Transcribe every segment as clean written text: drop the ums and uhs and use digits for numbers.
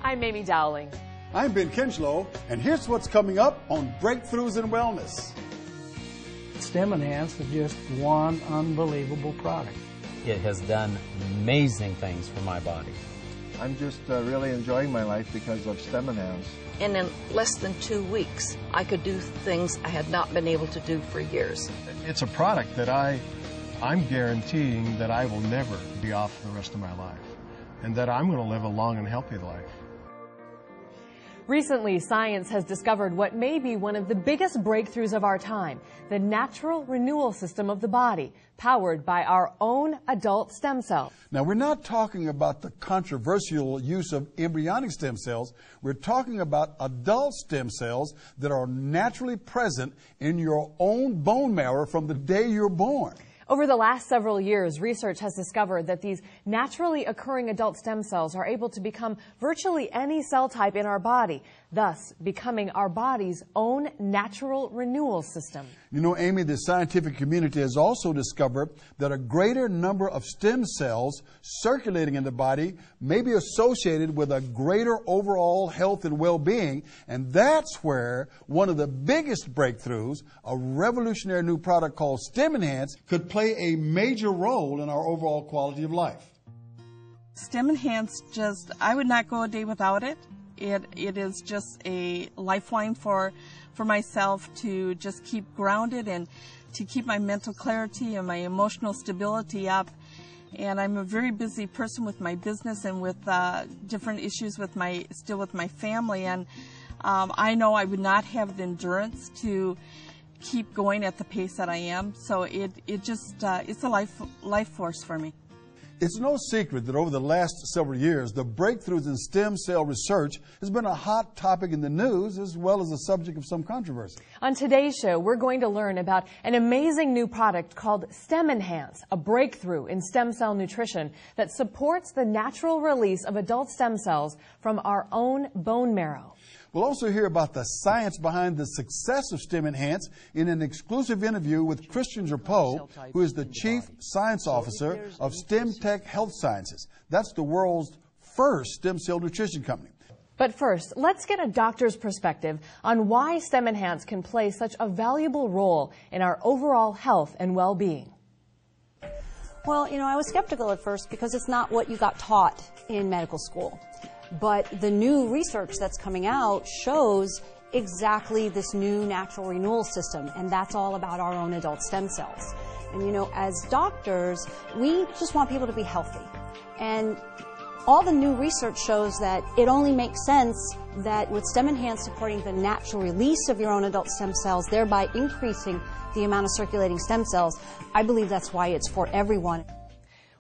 I'm Amy Dowling. I'm Ben Kinchlow, and here's what's coming up on Breakthroughs in Wellness. Stemtech is just one unbelievable product. It has done amazing things for my body. I'm just really enjoying my life because of Stemtech. And in less than 2 weeks, I could do things I had not been able to do for years. It's a product that I'm guaranteeing that I will never be off for the rest of my life, and that I'm going to live a long and healthy life. Recently, science has discovered what may be one of the biggest breakthroughs of our time, the natural renewal system of the body, powered by our own adult stem cells. Now, we're not talking about the controversial use of embryonic stem cells. We're talking about adult stem cells that are naturally present in your own bone marrow from the day you're born. Over the last several years, research has discovered that these naturally occurring adult stem cells are able to become virtually any cell type in our body, thus becoming our body's own natural renewal system. You know, Amy, the scientific community has also discovered that a greater number of stem cells circulating in the body may be associated with a greater overall health and well-being, and that's where one of the biggest breakthroughs, a revolutionary new product called Stemtech, could play a major role in our overall quality of life. Stemtech, I would not go a day without it. It is just a lifeline for myself to just keep grounded and to keep my mental clarity and my emotional stability up. And I'm a very busy person with my business and with different issues with my family. And I know I would not have the endurance to keep going at the pace that I am. So it's a life force for me. It's no secret that over the last several years, the breakthroughs in stem cell research has been a hot topic in the news as well as a subject of some controversy. On today's show, we're going to learn about an amazing new product called Stemtech, a breakthrough in stem cell nutrition that supports the natural release of adult stem cells from our own bone marrow. We'll also hear about the science behind the success of Stemtech in an exclusive interview with Christian Drapeau, who is the Chief Science Officer of Stemtech Health Sciences. That's the world's first stem cell nutrition company. But first, let's get a doctor's perspective on why Stemtech can play such a valuable role in our overall health and well-being. Well, I was skeptical at first because it's not what you got taught in medical school. But the new research that's coming out shows exactly this new natural renewal system, and that's all about our own adult stem cells. And as doctors, we just want people to be healthy. And all the new research shows that it only makes sense that with Stemtech supporting the natural release of your own adult stem cells, thereby increasing the amount of circulating stem cells, I believe that's why it's for everyone.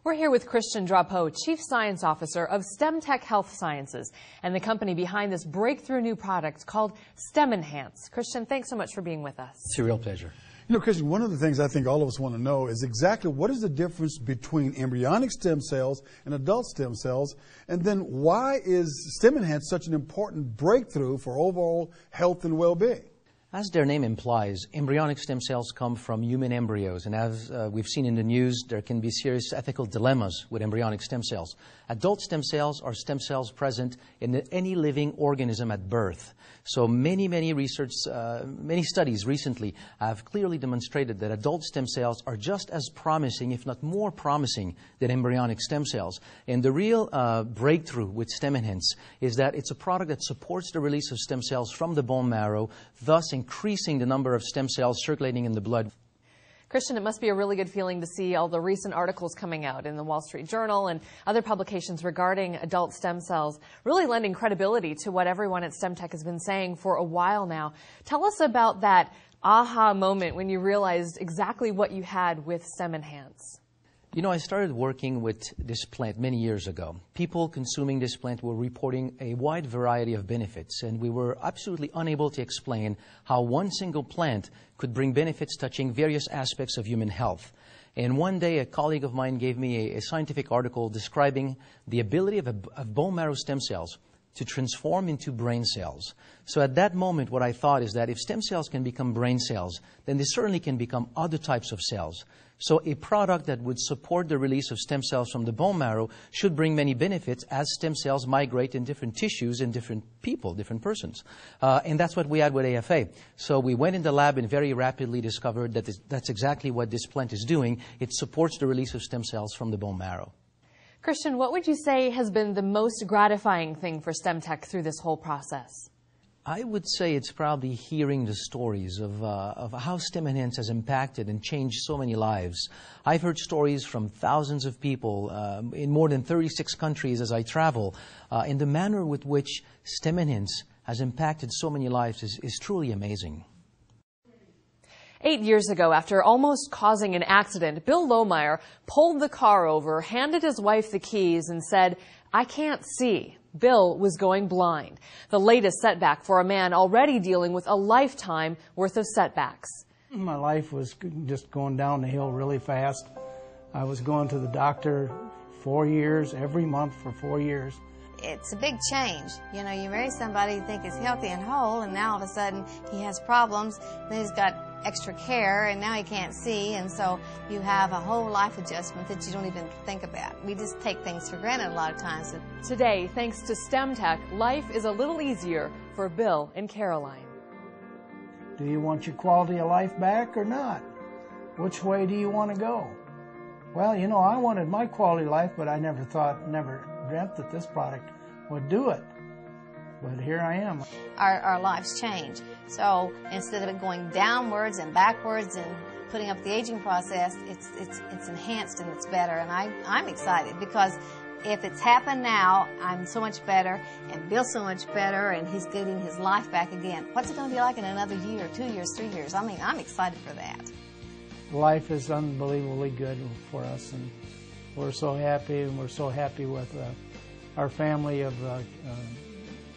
We're here with Christian Drapeau, Chief Science Officer of Stemtech Health Sciences, and the company behind this breakthrough new product called Stemtech. Christian, thanks so much for being with us. It's a real pleasure. Christian, one of the things I think all of us want to know is exactly what is the difference between embryonic stem cells and adult stem cells, and then why is Stemtech such an important breakthrough for overall health and well-being? As their name implies, embryonic stem cells come from human embryos, and as we've seen in the news, there can be serious ethical dilemmas with embryonic stem cells. Adult stem cells are stem cells present in any living organism at birth. So many studies recently have clearly demonstrated that adult stem cells are just as promising, if not more promising, than embryonic stem cells. And the real breakthrough with Stemtech is that it's a product that supports the release of stem cells from the bone marrow, thus increasing the number of stem cells circulating in the blood. Christian, it must be a really good feeling to see all the recent articles coming out in the Wall Street Journal and other publications regarding adult stem cells, really lending credibility to what everyone at Stemtech has been saying for a while now. Tell us about that aha moment when you realized exactly what you had with Stemtech. I started working with this plant many years ago. People consuming this plant were reporting a wide variety of benefits, and we were absolutely unable to explain how one single plant could bring benefits touching various aspects of human health. And one day, a colleague of mine gave me a scientific article describing the ability of bone marrow stem cells to transform into brain cells. So at that moment, what I thought is that if stem cells can become brain cells, then they certainly can become other types of cells. So a product that would support the release of stem cells from the bone marrow should bring many benefits as stem cells migrate in different tissues in different people, different persons. And that's what we had with AFA. So we went in the lab and very rapidly discovered that that's exactly what this plant is doing. It supports the release of stem cells from the bone marrow. Christian, what would you say has been the most gratifying thing for Stemtech through this whole process? I would say it's probably hearing the stories of how STEM Enhance has impacted and changed so many lives. I've heard stories from thousands of people in more than 36 countries as I travel, and the manner with which STEM Enhance has impacted so many lives is truly amazing. 8 years ago, after almost causing an accident, Billlohmeyer pulled the car over, handed his wife the keys, and said, "I can't see." Bill was going blind. The latest setback for a man already dealing with a lifetime worth of setbacks. My life was just going down the hill really fast. I was going to the doctor 4 years, every month for 4 years. It's a big change. You know, you marry somebody you think is healthy and whole, and now all of a sudden he has problems, then he's got extra care, and now he can't see, and so you have a whole life adjustment that you don't even think about. We just take things for granted a lot of times. Today, thanks to Stemtech, life is a little easier for Bill and Caroline. Do you want your quality of life back or not? Which way do you want to go? Well, you know, I wanted my quality of life, but I never dreamt that this product would do it. But here I am. Our lives change. So instead of it going downwards and backwards and putting up the aging process, it's enhanced and it's better. And I'm excited because if it's happened now, I'm so much better and Bill's so much better and he's getting his life back again. What's it going to be like in another year, 2 years, 3 years? I mean, I'm excited for that. Life is unbelievably good for us, and we're so happy, and we're so happy with our family of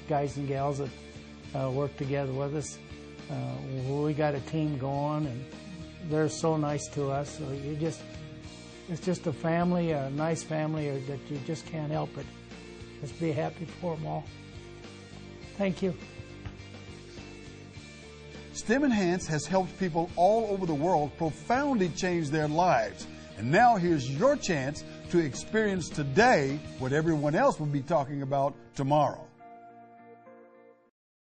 guys and gals that work together with us. We got a team going, and they're so nice to us. So it's just a family, a nice family that you just can't help but just be happy for them all. Thank you. STEM Enhance has helped people all over the world profoundly change their lives. And now here's your chance to experience today what everyone else will be talking about tomorrow.